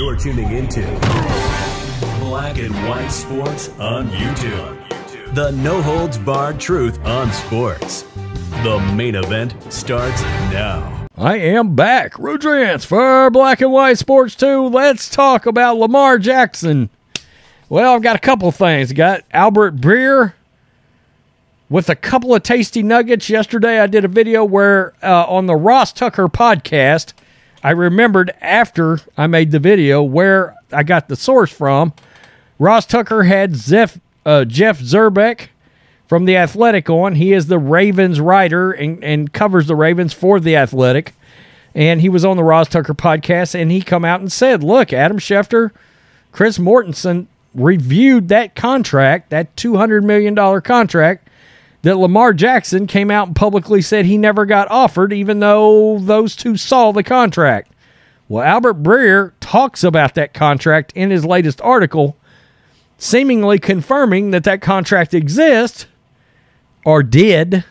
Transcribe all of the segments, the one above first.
You're tuning into Black and White Sports on YouTube. The no-holds-barred truth on sports. The main event starts now. I am back. Rudrance for Black and White Sports 2. Let's talk about Lamar Jackson. Well, I've got a couple things. Got Albert Breer with a couple of tasty nuggets. Yesterday I did a video where on the Ross Tucker podcast, I remembered after I made the video where I got the source from. Ross Tucker had Jeff Zerbeck from The Athletic on. He is the Ravens writer and covers the Ravens for The Athletic. And he was on the Ross Tucker podcast, and he come out and said, look, Adam Schefter, Chris Mortensen reviewed that contract, that $200 million contract, that Lamar Jackson came out and publicly said he never got offered, even though those two saw the contract. Well, Albert Breer talks about that contract in his latest article, seemingly confirming that that contract exists, or did.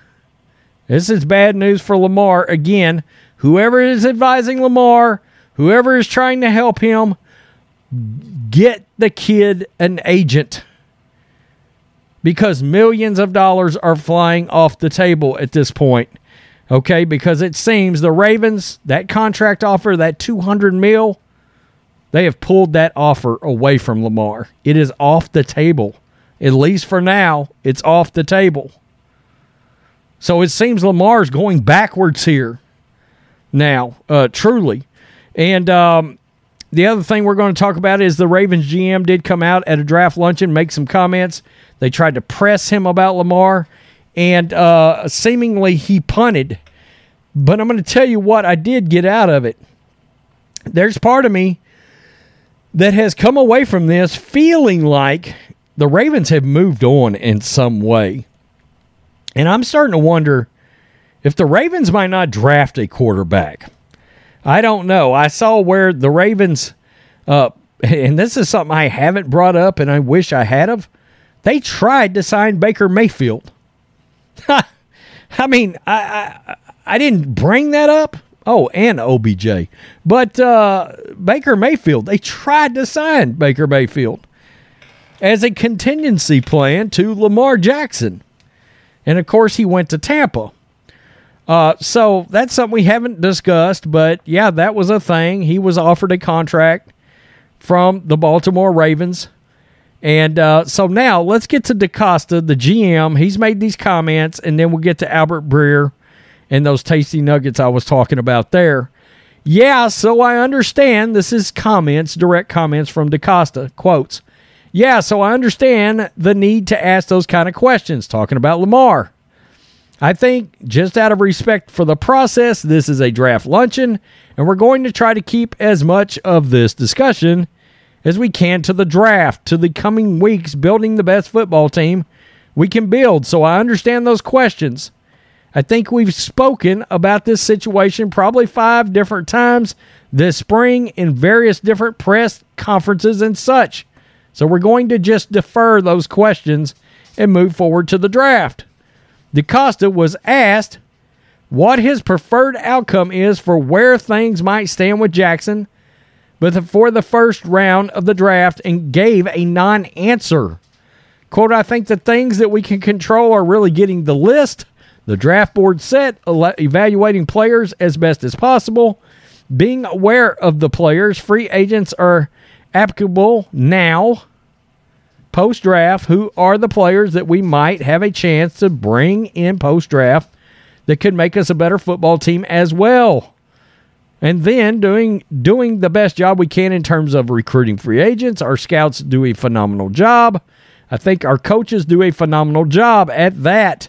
This is bad news for Lamar. Again, whoever is advising Lamar, whoever is trying to help him, get the kid an agent. Because millions of dollars are flying off the table at this point. Okay, because it seems the Ravens, that contract offer, that $200 million, they have pulled that offer away from Lamar. It is off the table. At least for now, it's off the table. So it seems Lamar's going backwards here now, truly. And the other thing we're going to talk about is the Ravens GM did come out at a draft luncheon, make some comments. They tried to press him about Lamar, and seemingly he punted. But I'm going to tell you what I did get out of it. There's part of me that has come away from this feeling like the Ravens have moved on in some way. And I'm starting to wonder if the Ravens might not draft a quarterback. I don't know. I saw where the Ravens, and this is something I haven't brought up and I wish I had of, they tried to sign Baker Mayfield. I mean, I didn't bring that up. Oh, and OBJ. But Baker Mayfield, they tried to sign Baker Mayfield as a contingency plan to Lamar Jackson. And, of course, he went to Tampa. So that's something we haven't discussed. But, yeah, that was a thing. He was offered a contract from the Baltimore Ravens. And so now let's get to DeCosta, the GM. He's made these comments, and then we'll get to Albert Breer and those tasty nuggets I was talking about there. Yeah, so I understand. This is comments, direct comments from DeCosta, quotes. Yeah, so I understand the need to ask those kind of questions, talking about Lamar. I think just out of respect for the process, this is a draft luncheon, and we're going to try to keep as much of this discussion as we can to the draft, to the coming weeks, building the best football team we can build. So I understand those questions. I think we've spoken about this situation probably 5 different times this spring in various different press conferences and such. So we're going to just defer those questions and move forward to the draft. DeCosta was asked what his preferred outcome is for where things might stand with Jackson before the first round of the draft, and gave a non-answer. Quote, I think the things that we can control are really getting the list, the draft board set, evaluating players as best as possible, being aware of the players. Free agents are applicable now, post-draft, who are the players that we might have a chance to bring in post-draft that could make us a better football team as well. And then doing the best job we can in terms of recruiting free agents. Our scouts do a phenomenal job. I think our coaches do a phenomenal job at that.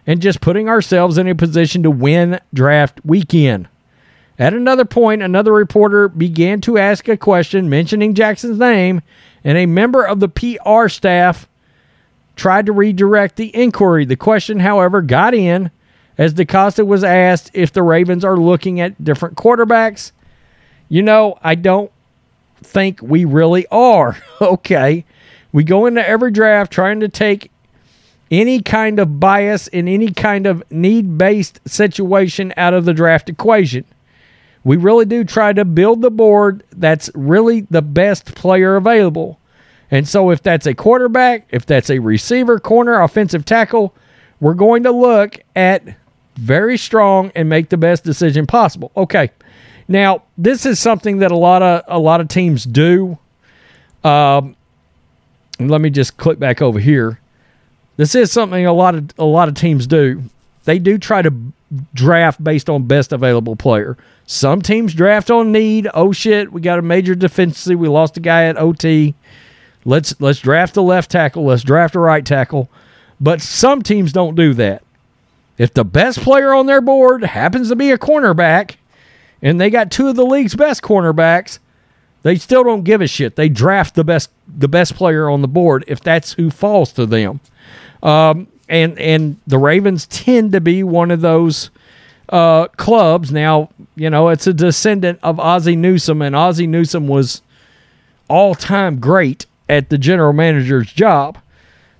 And just putting ourselves in a position to win draft weekend. At another point, another reporter began to ask a question mentioning Jackson's name, and a member of the PR staff tried to redirect the inquiry. The question, however, got in as DeCosta was asked if the Ravens are looking at different quarterbacks. You know, I don't think we really are. Okay. We go into every draft trying to take any kind of bias in any kind of need-based situation out of the draft equation. We really do try to build the board that's really the best player available. And so if that's a quarterback, if that's a receiver, corner, offensive tackle, we're going to look at very strong and make the best decision possible. Okay. Now, this is something that a lot of teams do. Let me just click back over here. This is something a lot of teams do. They do try to draft based on best available player. Some teams draft on need. Oh shit, we got a major deficiency. We lost a guy at OT. Let's draft a left tackle. Let's draft a right tackle. But some teams don't do that. If the best player on their board happens to be a cornerback, and they got two of the league's best cornerbacks, they still don't give a shit. They draft the best player on the board if that's who falls to them. And the Ravens tend to be one of those clubs. Now, it's a descendant of Ozzie Newsome, and Ozzie Newsome was all-time great at the general manager's job.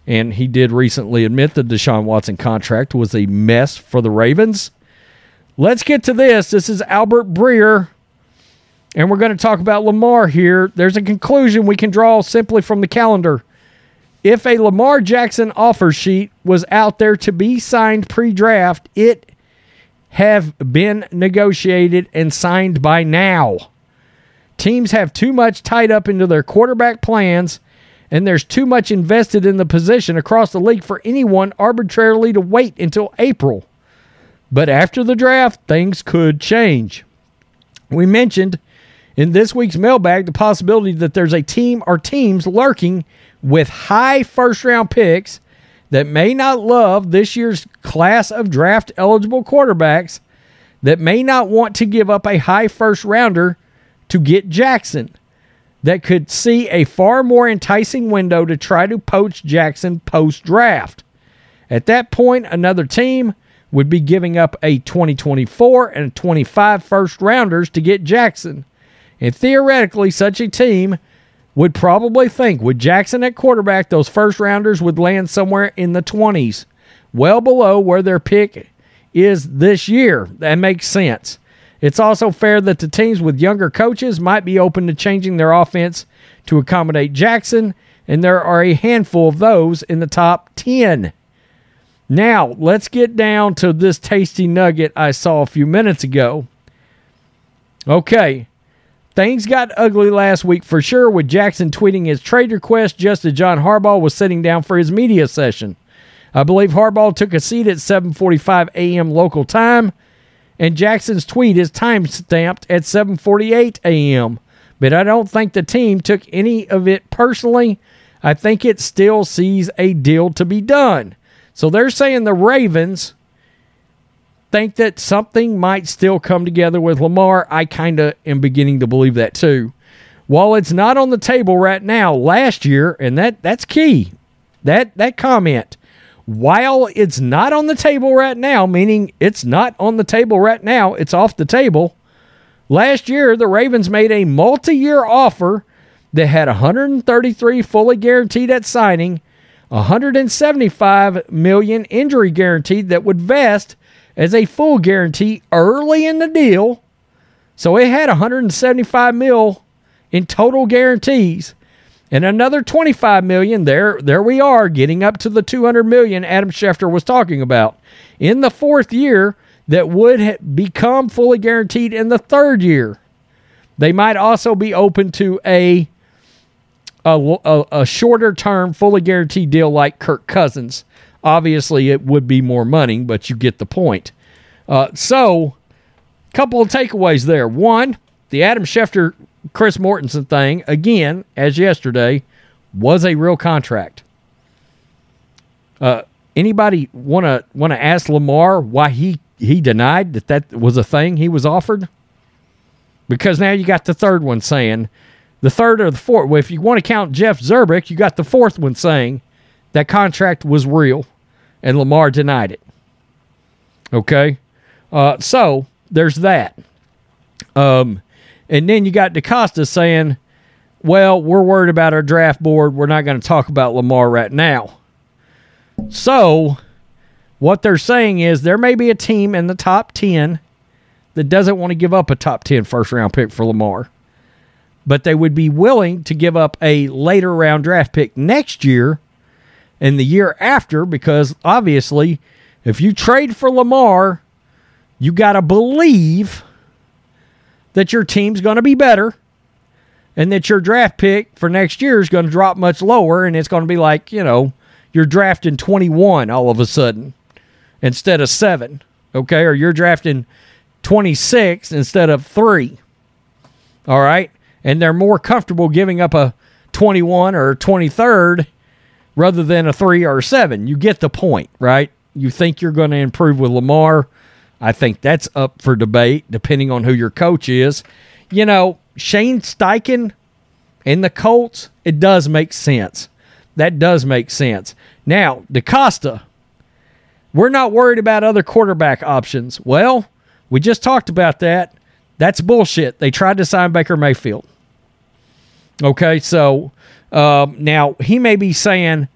And he did recently admit the Deshaun Watson contract was a mess for the Ravens. Let's get to this. This is Albert Breer, and we're going to talk about Lamar here. There's a conclusion we can draw simply from the calendar. If a Lamar Jackson offer sheet was out there to be signed pre-draft, it have been negotiated and signed by now. Teams have too much tied up into their quarterback plans, and there's too much invested in the position across the league for anyone arbitrarily to wait until April. But after the draft, things could change. We mentioned in this week's mailbag the possibility that there's a team or teams lurking with high first-round picks that may not love this year's class of draft-eligible quarterbacks, that may not want to give up a high first-rounder to get Jackson, that could see a far more enticing window to try to poach Jackson post-draft. At that point, another team would be giving up a 2024 and 25 first-rounders to get Jackson. And theoretically, such a team would probably think with Jackson at quarterback, those first-rounders would land somewhere in the 20s, well below where their pick is this year. That makes sense. It's also fair that the teams with younger coaches might be open to changing their offense to accommodate Jackson, and there are a handful of those in the top 10. Now, let's get down to this tasty nugget I saw a few minutes ago. Okay, things got ugly last week for sure, with Jackson tweeting his trade request just as John Harbaugh was sitting down for his media session. I believe Harbaugh took a seat at 7:45 a.m. local time, and Jackson's tweet is time-stamped at 7:48 a.m. But I don't think the team took any of it personally. I think it still sees a deal to be done. So they're saying the Ravens think that something might still come together with Lamar. I kind of am beginning to believe that too. While it's not on the table right now, last year, and that's key, that comment, while it's not on the table right now, meaning it's not on the table right now, it's off the table. Last year, the Ravens made a multi-year offer that had $133 fully guaranteed at signing, $175 million injury guaranteed that would vest as a full guarantee early in the deal. So it had $175 million in total guarantees, and another $25 million. There we are, getting up to the $200 million Adam Schefter was talking about in the fourth year that would become fully guaranteed in the third year. They might also be open to a shorter term, fully guaranteed deal like Kirk Cousins. Obviously, it would be more money, but you get the point. So, couple of takeaways there. One, the Adam Schefter, Chris Mortensen thing, again, as yesterday, was a real contract. Anybody want to ask Lamar why he denied that was a thing he was offered? Because now you got the third one saying, the third or the fourth, well, if you want to count Jeff Zerbick, you got the fourth one saying that contract was real and Lamar denied it. Okay? So, there's that. And then you got DeCosta saying, well, we're worried about our draft board. We're not going to talk about Lamar right now. So, what they're saying is there may be a team in the top 10 that doesn't want to give up a top 10 first-round pick for Lamar. But they would be willing to give up a later-round draft pick next year and the year after, because obviously, if you trade for Lamar, you got to believe that your team's going to be better and that your draft pick for next year is going to drop much lower, and it's going to be like, you're drafting 21 all of a sudden instead of 7, okay? Or you're drafting 26 instead of 3, all right? And they're more comfortable giving up a 21 or 23rd rather than a 3 or a 7. You get the point, right? You think you're going to improve with Lamar. I think that's up for debate, depending on who your coach is. Shane Steichen and the Colts, it does make sense. That does make sense. Now, DeCosta, we're not worried about other quarterback options. Well, we just talked about that. That's bullshit. They tried to sign Baker Mayfield. Okay, so now he may be saying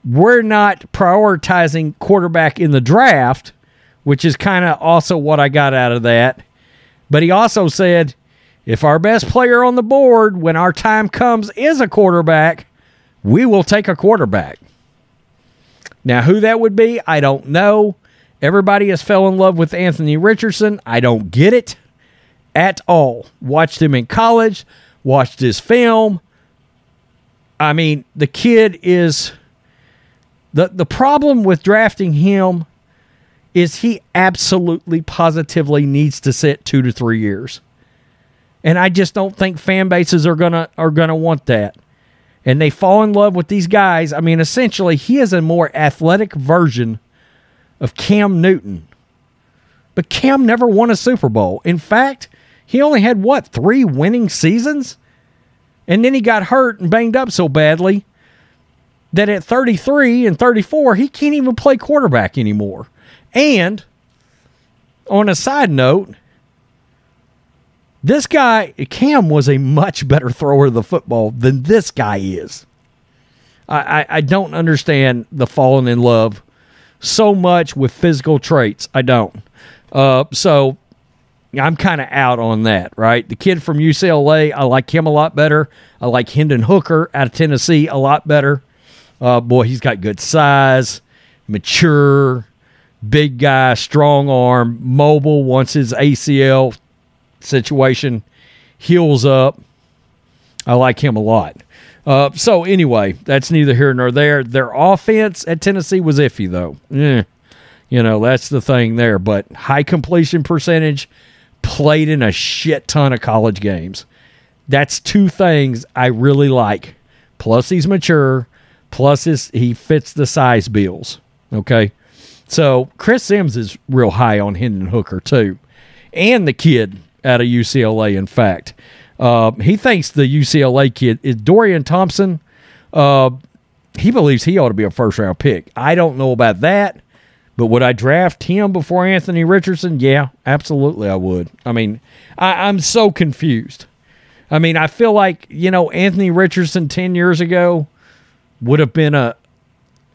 we're not prioritizing quarterback in the draft, which is kind of also what I got out of that. But he also said, if our best player on the board when our time comes is a quarterback, we will take a quarterback. Now, who that would be, I don't know. Everybody has fell in love with Anthony Richardson. I don't get it at all. Watched him in college, watched his film. I mean, the kid is... The problem with drafting him is he absolutely, positively needs to sit 2 to 3 years. And I just don't think fan bases are gonna want that. And they fall in love with these guys. I mean, essentially, he is a more athletic version of Cam Newton. But Cam never won a Super Bowl. In fact, he only had, 3 winning seasons? And then he got hurt and banged up so badly that at 33 and 34, he can't even play quarterback anymore. And on a side note, this guy, Cam, was a much better thrower of the football than this guy is. I don't understand the falling in love so much with physical traits. I don't. So I'm kind of out on that, right? The kid from UCLA, I like him a lot better. I like Hendon Hooker out of Tennessee a lot better. Boy, he's got good size, mature, big guy, strong arm, mobile once his ACL situation heals up. I like him a lot. So anyway, that's neither here nor there. Their offense at Tennessee was iffy, though. That's the thing there. But high completion percentage, played in a shit ton of college games. That's 2 things I really like. Plus he's mature. Plus he fits the size bills. Okay? So Chris Sims is real high on Hendon Hooker, too. And the kid out of UCLA, in fact. He thinks the UCLA kid is Dorian Thompson. He believes he ought to be a first-round pick. I don't know about that, but would I draft him before Anthony Richardson? Yeah, absolutely I would. I mean, I'm so confused. I mean, I feel like, Anthony Richardson 10 years ago would have been a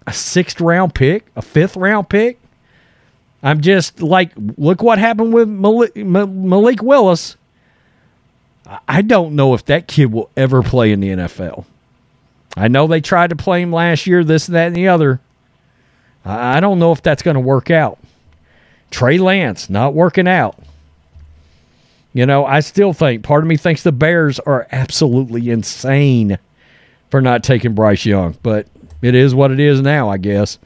6th-round pick, a 5th-round pick. I'm just like, look what happened with Malik Willis. I don't know if that kid will ever play in the NFL. I know they tried to play him last year, this, that, and the other. I don't know if that's going to work out. Trey Lance, not working out. I still think, part of me thinks the Bears are absolutely insane for not taking Bryce Young. But it is what it is now, I guess.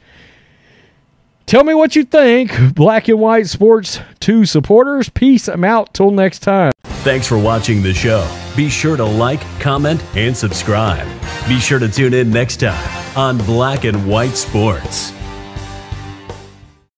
Tell me what you think, Black and White Sports 2 supporters. Peace. I'm out. Till next time. Thanks for watching the show. Be sure to like, comment, and subscribe. Be sure to tune in next time on Black and White Sports.